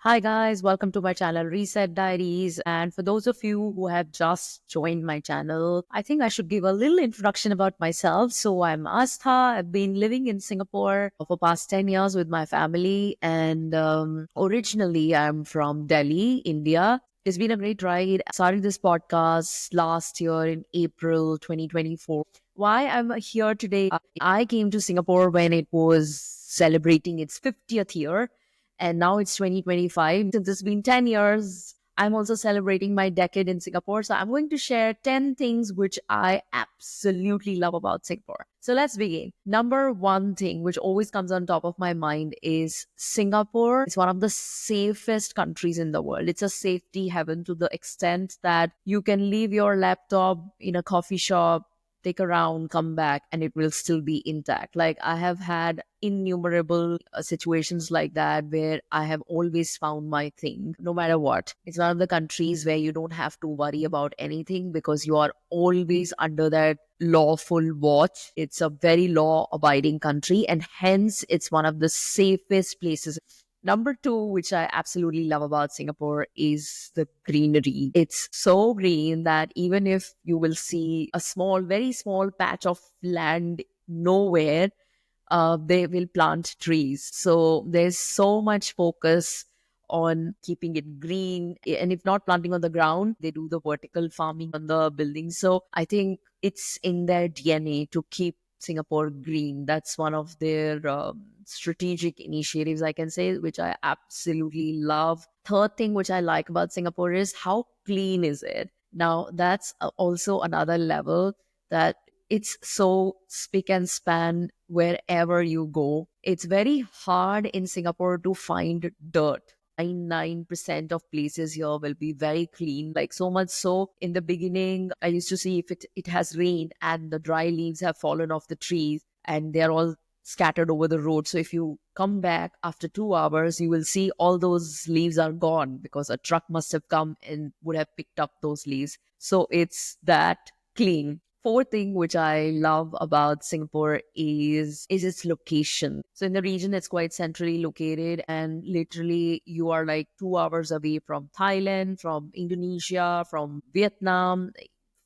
Hi guys, welcome to my channel Reset Diaries. And for those of you who have just joined my channel, I think I should give a little introduction about myself. So I'm Astha. I've been living in Singapore for past 10 years with my family, and originally I'm from Delhi, India. It's been a great ride. I started this podcast last year in April 2024. Why I'm here today? I came to Singapore when it was celebrating its 50th year, and now it's 2025. Since it's been 10 years, I'm also celebrating my decade in Singapore. So I'm going to share 10 things which I absolutely love about Singapore. So let's begin. Number one thing which always comes on top of my mind is Singapore is one of the safest countries in the world. It's a safety heaven to the extent that you can leave your laptop in a coffee shop, take a round, come back, and it will still be intact. Like, I have had innumerable situations like that where I have always found my thing, no matter what. It's one of the countries where you don't have to worry about anything because you are always under that lawful watch. It's a very law abiding country, and hence it's one of the safest places. Number two, which I absolutely love about Singapore, is the greenery. It's so green that even if you will see a small, very small patch of land nowhere, they will plant trees. So there's so much focus on keeping it green. And if not planting on the ground, they do the vertical farming on the buildings. So I think it's in their DNA to keep Singapore green. That's one of their strategic initiatives, I can say, which I absolutely love. Third thing which I like about Singapore is how clean is it. Now, that's also another level, that it's so spick and span wherever you go. It's very hard in Singapore to find dirt. 99% of places here will be very clean. Like, so much so, in the beginning, I used to see if it has rained and the dry leaves have fallen off the trees and they're all scattered over the road. So if you come back after 2 hours, you will see all those leaves are gone because a truck must have come and would have picked up those leaves. So it's that clean. Fourth thing which I love about Singapore is its location. So in the region, it's quite centrally located, and literally you are like 2 hours away from Thailand, from Indonesia, from Vietnam,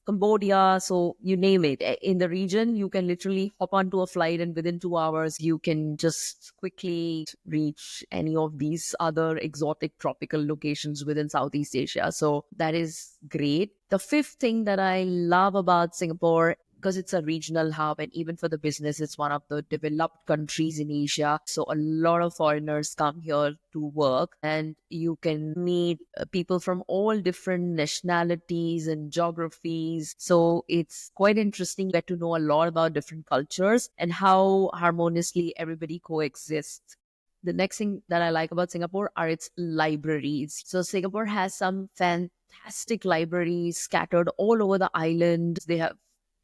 Cambodia, so you name it. In the region, you can literally hop onto a flight, and within 2 hours, you can just quickly reach any of these other exotic tropical locations within Southeast Asia. So that is great. The fifth thing that I love about Singapore, because it's a regional hub, and even for the business, it's one of the developed countries in Asia. So a lot of foreigners come here to work, and you can meet people from all different nationalities and geographies. So it's quite interesting. Get to know a lot about different cultures and how harmoniously everybody coexists. The next thing that I like about Singapore are its libraries. So Singapore has some fantastic libraries scattered all over the island. They have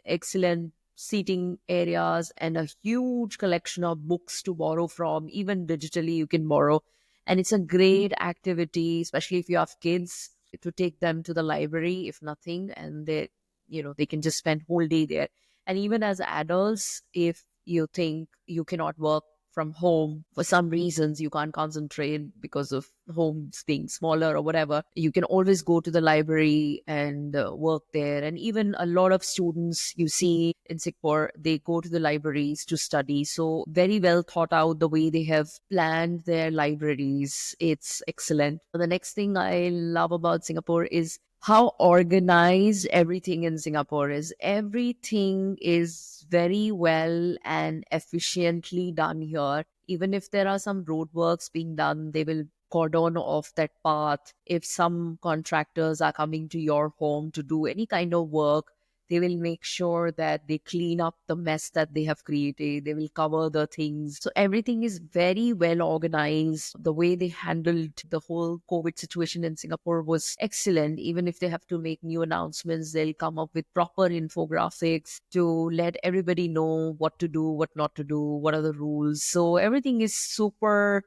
excellent seating areas and a huge collection of books to borrow from. Even digitally you can borrow, and it's a great activity, especially if you have kids, to take them to the library, if nothing, and they can just spend whole day there. And even as adults, if you think you cannot work from home for some reasons, you can't concentrate because of homes being smaller or whatever, you can always go to the library and work there. And even a lot of students you see in Singapore, they go to the libraries to study. So very well thought out the way they have planned their libraries. It's excellent. The next thing I love about Singapore is how organized everything in Singapore is. Everything is very well and efficiently done here. Even if there are some roadworks being done, they will cordon off that path. If some contractors are coming to your home to do any kind of work, they will make sure that they clean up the mess that they have created. They will cover the things. So everything is very well organized. The way they handled the whole COVID situation in Singapore was excellent. Even if they have to make new announcements, they'll come up with proper infographics to let everybody know what to do, what not to do, what are the rules. So everything is super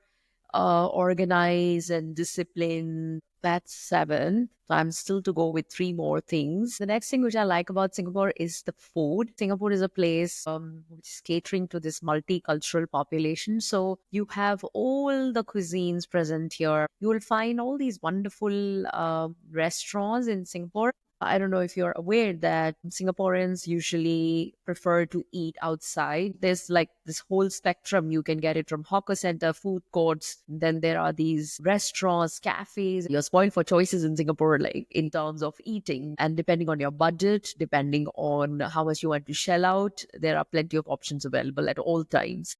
organized and disciplined. That's seven. So I'm still to go with three more things. The next thing which I like about Singapore is the food. Singapore is a place which is catering to this multicultural population. So you have all the cuisines present here. You will find all these wonderful restaurants in Singapore. I don't know if you're aware that Singaporeans usually prefer to eat outside. There's like this whole spectrum. You can get it from hawker center, food courts. Then there are these restaurants, cafes. You're spoiled for choices in Singapore, like in terms of eating. And depending on your budget, depending on how much you want to shell out, there are plenty of options available at all times.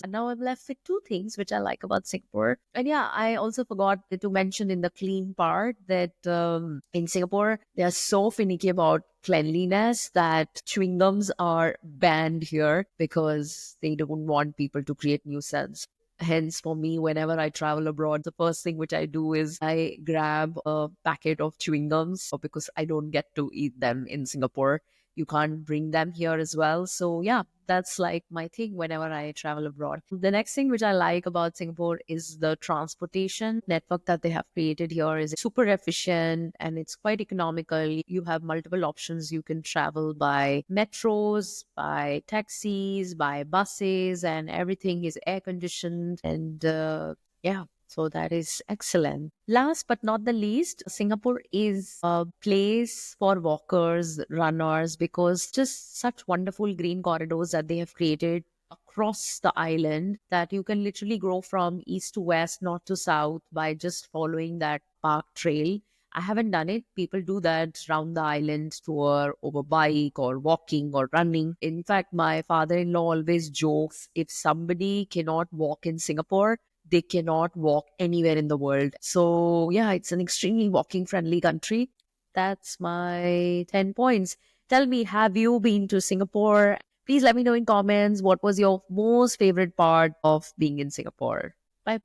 And now I'm left with two things which I like about Singapore. And yeah, I also forgot to mention in the clean part that in Singapore, they are so finicky about cleanliness that chewing gums are banned here because they don't want people to create nuisance. Hence, for me, whenever I travel abroad, the first thing which I do is I grab a packet of chewing gums because I don't get to eat them in Singapore. You can't bring them here as well. So, yeah, that's like my thing whenever I travel abroad. The next thing which I like about Singapore is the transportation network that they have created here is super efficient and it's quite economical. You have multiple options. You can travel by metros, by taxis, by buses, and everything is air conditioned. And yeah, so that is excellent. Last but not the least, Singapore is a place for walkers, runners, because just such wonderful green corridors that they have created across the island that you can literally go from east to west, north to south by just following that park trail. I haven't done it. People do that round the island tour over bike or walking or running. In fact, my father-in-law always jokes if somebody cannot walk in Singapore, they cannot walk anywhere in the world. So, yeah, it's an extremely walking friendly country. That's my 10 points. Tell me, have you been to Singapore? Please let me know in comments what was your most favorite part of being in Singapore. Bye.